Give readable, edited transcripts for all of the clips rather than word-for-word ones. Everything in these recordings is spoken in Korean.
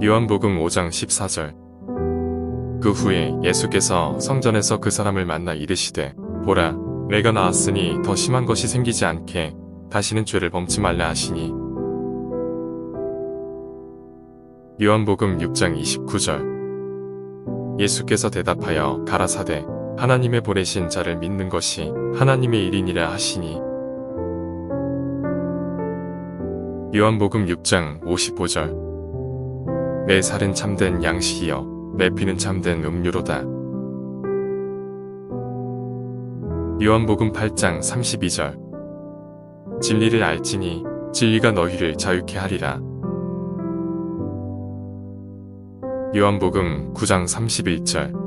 요한복음 5장 14절. 그 후에 예수께서 성전에서 그 사람을 만나 이르시되 보라 내가 나았으니 더 심한 것이 생기지 않게 다시는 죄를 범치 말라 하시니. 요한복음 6장 29절. 예수께서 대답하여 가라사대 하나님의 보내신 자를 믿는 것이 하나님의 일이니라 하시니. 요한복음 6장 55절. 내 살은 참된 양식이요 내 피는 참된 음료로다. 요한복음 8장 32절. 진리를 알지니 진리가 너희를 자유케 하리라. 요한복음 9장 31절.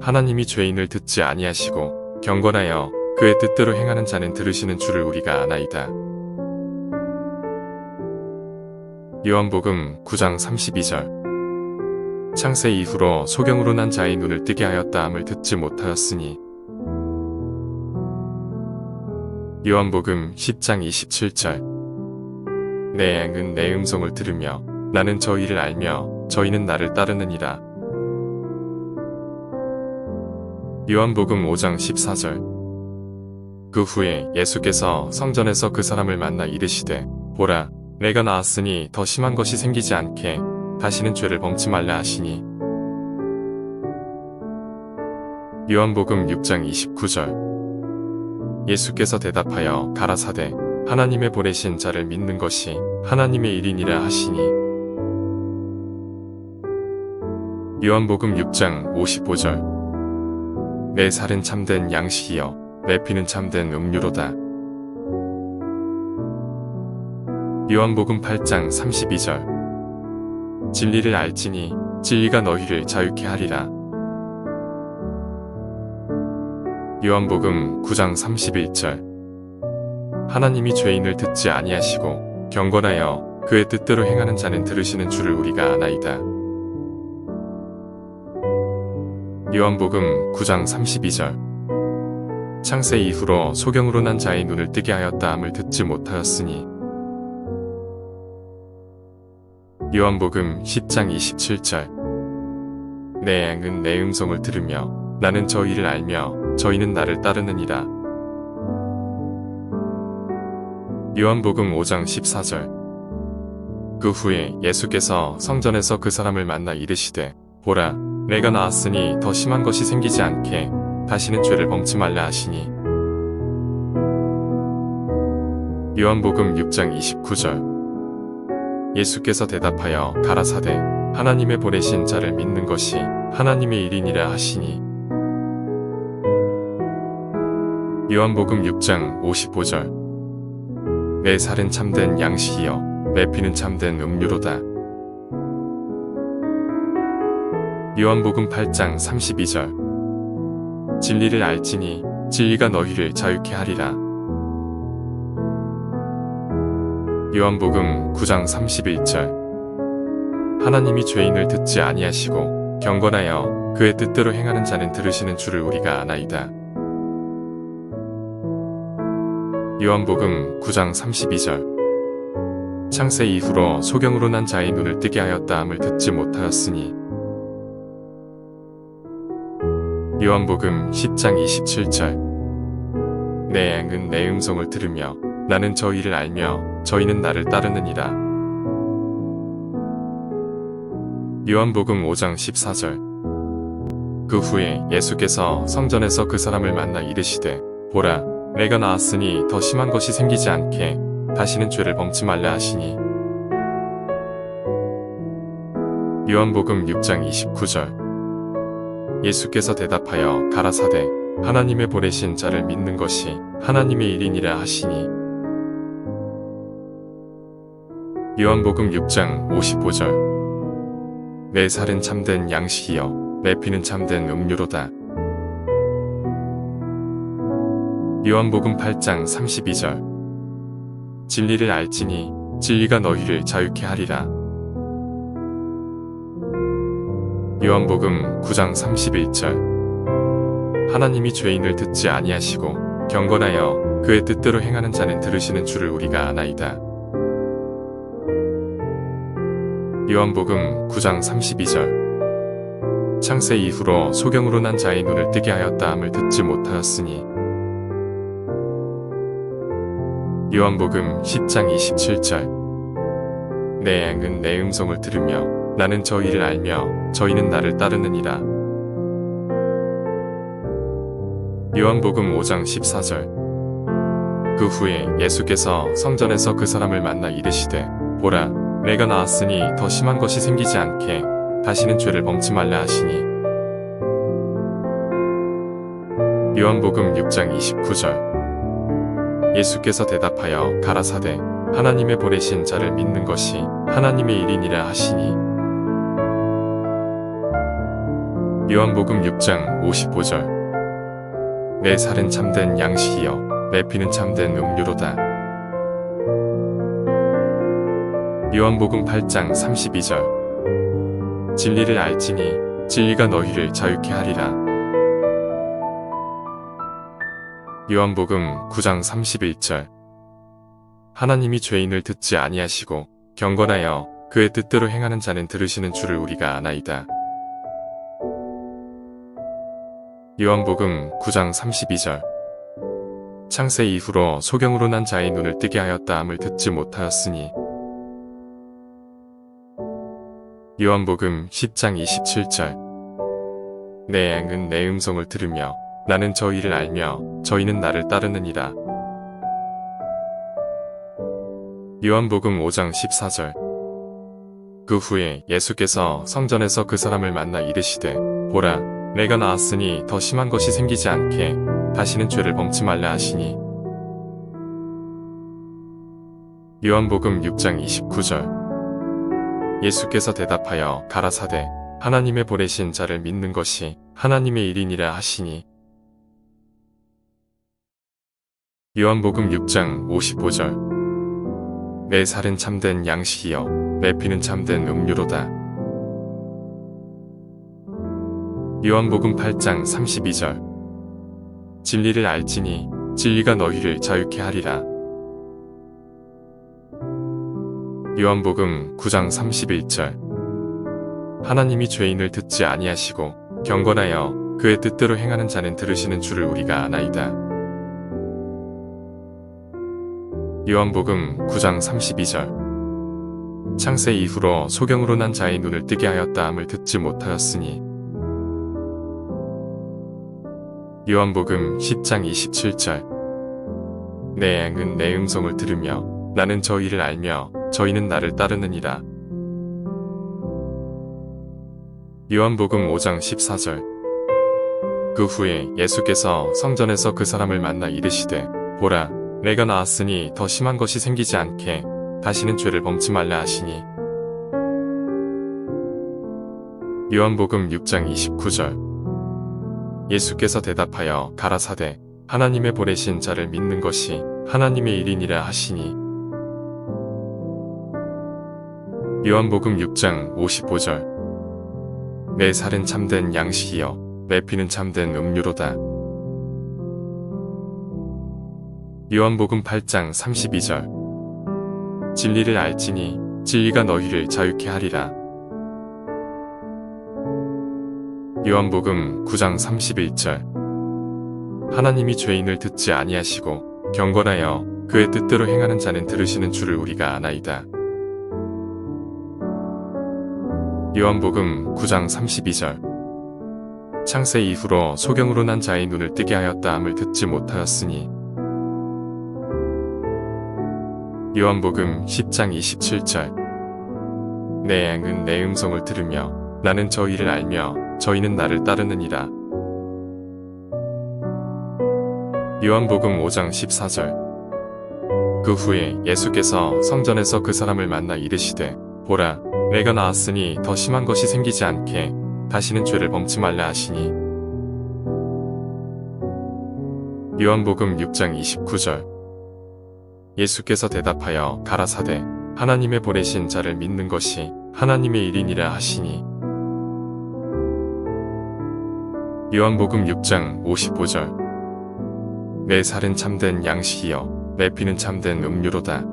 하나님이 죄인을 듣지 아니하시고 경건하여 그의 뜻대로 행하는 자는 들으시는 줄을 우리가 아나이다. 요한복음 9장 32절. 창세 이후로 소경으로 난 자의 눈을 뜨게 하였다 함을 듣지 못하였으니. 요한복음 10장 27절. 내 양은 내 음성을 들으며 나는 저희를 알며 저희는 나를 따르느니라. 요한복음 5장 14절. 그 후에 예수께서 성전에서 그 사람을 만나 이르시되 보라 내가 나았으니 더 심한 것이 생기지 않게 다시는 죄를 범치 말라 하시니. 요한복음 6장 29절. 예수께서 대답하여 가라사대 하나님의 보내신 자를 믿는 것이 하나님의 일이니라 하시니. 요한복음 6장 55절. 내 살은 참된 양식이요 내 피는 참된 음료로다. 요한복음 8장 32절. 진리를 알지니 진리가 너희를 자유케 하리라. 요한복음 9장 31절. 하나님이 죄인을 듣지 아니하시고 경건하여 그의 뜻대로 행하는 자는 들으시는 줄을 우리가 아나이다. 요한복음 9장 32절. 창세 이후로 소경으로 난 자의 눈을 뜨게 하였다 함을 듣지 못하였으니. 요한복음 10장 27절. 내 양은 내 음성을 들으며 나는 저희를 알며 저희는 나를 따르느니라. 요한복음 5장 14절. 그 후에 예수께서 성전에서 그 사람을 만나 이르시되 보라 내가 나았으니 더 심한 것이 생기지 않게 다시는 죄를 범치 말라 하시니. 요한복음 6장 29절. 예수께서 대답하여 가라사대 하나님의 보내신 자를 믿는 것이 하나님의 일이니라 하시니. 요한복음 6장 55절. 내 살은 참된 양식이요 내 피는 참된 음료로다. 요한복음 8장 32절. 진리를 알지니 진리가 너희를 자유케 하리라. 요한복음 9장 31절. 하나님이 죄인을 듣지 아니하시고 경건하여 그의 뜻대로 행하는 자는 들으시는 줄을 우리가 아나이다. 요한복음 9장 32절. 창세 이후로 소경으로 난 자의 눈을 뜨게 하였다 함을 듣지 못하였으니. 요한복음 10장 27절. 내 양은 내 음성을 들으며 나는 저희를 알며 저희는 나를 따르느니라. 요한복음 5장 14절. 그 후에 예수께서 성전에서 그 사람을 만나 이르시되 보라 내가 나았으니 더 심한 것이 생기지 않게 다시는 죄를 범치 말라 하시니. 요한복음 6장 29절. 예수께서 대답하여 가라사대 하나님의 보내신 자를 믿는 것이 하나님의 일이니라 하시니. 요한복음 6장 55절. 내 살은 참된 양식이요 내 피는 참된 음료로다. 요한복음 8장 32절. 진리를 알지니 진리가 너희를 자유케 하리라. 요한복음 9장 31절. 하나님이 죄인을 듣지 아니하시고 경건하여 그의 뜻대로 행하는 자는 들으시는 줄을 우리가 아나이다. 요한복음 9장 32절. 창세 이후로 소경으로 난 자의 눈을 뜨게 하였다 함을 듣지 못하였으니. 요한복음 10장 27절. 내 양은 내 음성을 들으며 나는 저희를 알며 저희는 나를 따르느니라. 요한복음 5장 14절. 그 후에 예수께서 성전에서 그 사람을 만나 이르시되 보라 내가 나았으니 더 심한 것이 생기지 않게 다시는 죄를 범치 말라 하시니. 요한복음 6장 29절. 예수께서 대답하여 가라사대 하나님의 보내신 자를 믿는 것이 하나님의 일이니라 하시니. 요한복음 6장 55절. 내 살은 참된 양식이요 내 피는 참된 음료로다. 요한복음 8장 32절. 진리를 알지니 진리가 너희를 자유케 하리라. 요한복음 9장 31절. 하나님이 죄인을 듣지 아니하시고 경건하여 그의 뜻대로 행하는 자는 들으시는 줄을 우리가 아나이다. 요한복음 9장 32절. 창세 이후로 소경으로 난 자의 눈을 뜨게 하였다 함을 듣지 못하였으니. 요한복음 10장 27절. 내 양은 내 음성을 들으며 나는 저희를 알며 저희는 나를 따르느니라. 요한복음 5장 14절. 그 후에 예수께서 성전에서 그 사람을 만나 이르시되 보라 내가 나았으니 더 심한 것이 생기지 않게 다시는 죄를 범치 말라 하시니. 요한복음 6장 29절. 예수께서 대답하여 가라사대 하나님의 보내신 자를 믿는 것이 하나님의 일이니라 하시니. 요한복음 6장 55절. 내 살은 참된 양식이요 내 피는 참된 음료로다. 요한복음 8장 32절. 진리를 알지니 진리가 너희를 자유케 하리라. 요한복음 9장 31절. 하나님이 죄인을 듣지 아니하시고 경건하여 그의 뜻대로 행하는 자는 들으시는 줄을 우리가 아나이다. 요한복음 9장 32절. 창세 이후로 소경으로 난 자의 눈을 뜨게 하였다 함을 듣지 못하였으니. 요한복음 10장 27절. 내 양은 내 음성을 들으며 나는 저희를 알며 저희는 나를 따르느니라. 요한복음 5장 14절. 그 후에 예수께서 성전에서 그 사람을 만나 이르시되 보라 내가 나았으니 더 심한 것이 생기지 않게 다시는 죄를 범치 말라 하시니. 요한복음 6장 29절. 예수께서 대답하여 가라사대 하나님의 보내신 자를 믿는 것이 하나님의 일이니라 하시니. 요한복음 6장 55절. 내 살은 참된 양식이요 내 피는 참된 음료로다. 요한복음 8장 32절. 진리를 알지니 진리가 너희를 자유케 하리라. 요한복음 9장 31절. 하나님이 죄인을 듣지 아니하시고 경건하여 그의 뜻대로 행하는 자는 들으시는 줄을 우리가 아나이다. 요한복음 9장 32절. 창세 이후로 소경으로 난 자의 눈을 뜨게 하였다 함을 듣지 못하였으니. 요한복음 10장 27절. 내 양은 내 음성을 들으며 나는 저희를 알며 저희는 나를 따르느니라. 요한복음 5장 14절. 그 후에 예수께서 성전에서 그 사람을 만나 이르시되 보라 내가 나았으니 더 심한 것이 생기지 않게 다시는 죄를 범치 말라 하시니. 요한복음 6장 29절. 예수께서 대답하여 가라사대 하나님의 보내신 자를 믿는 것이 하나님의 일이니라 하시니. 요한복음 6장 55절. 내 살은 참된 양식이요 내 피는 참된 음료로다.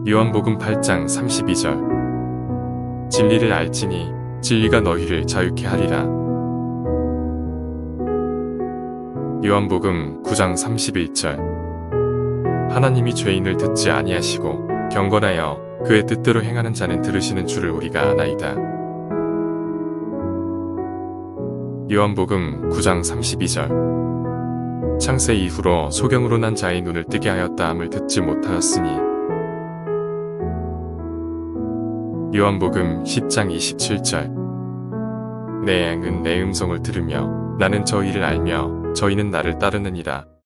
요한복음 8장 32절. 진리를 알지니 진리가 너희를 자유케 하리라. 요한복음 9장 31절. 하나님이 죄인을 듣지 아니하시고 경건하여 그의 뜻대로 행하는 자는 들으시는 줄을 우리가 아나이다. 요한복음 9장 32절. 창세 이후로 소경으로 난 자의 눈을 뜨게 하였다 함을 듣지 못하였으니. 요한복음 10장 27절. 내 양은 내 음성을 들으며 나는 저희를 알며 저희는 나를 따르느니라.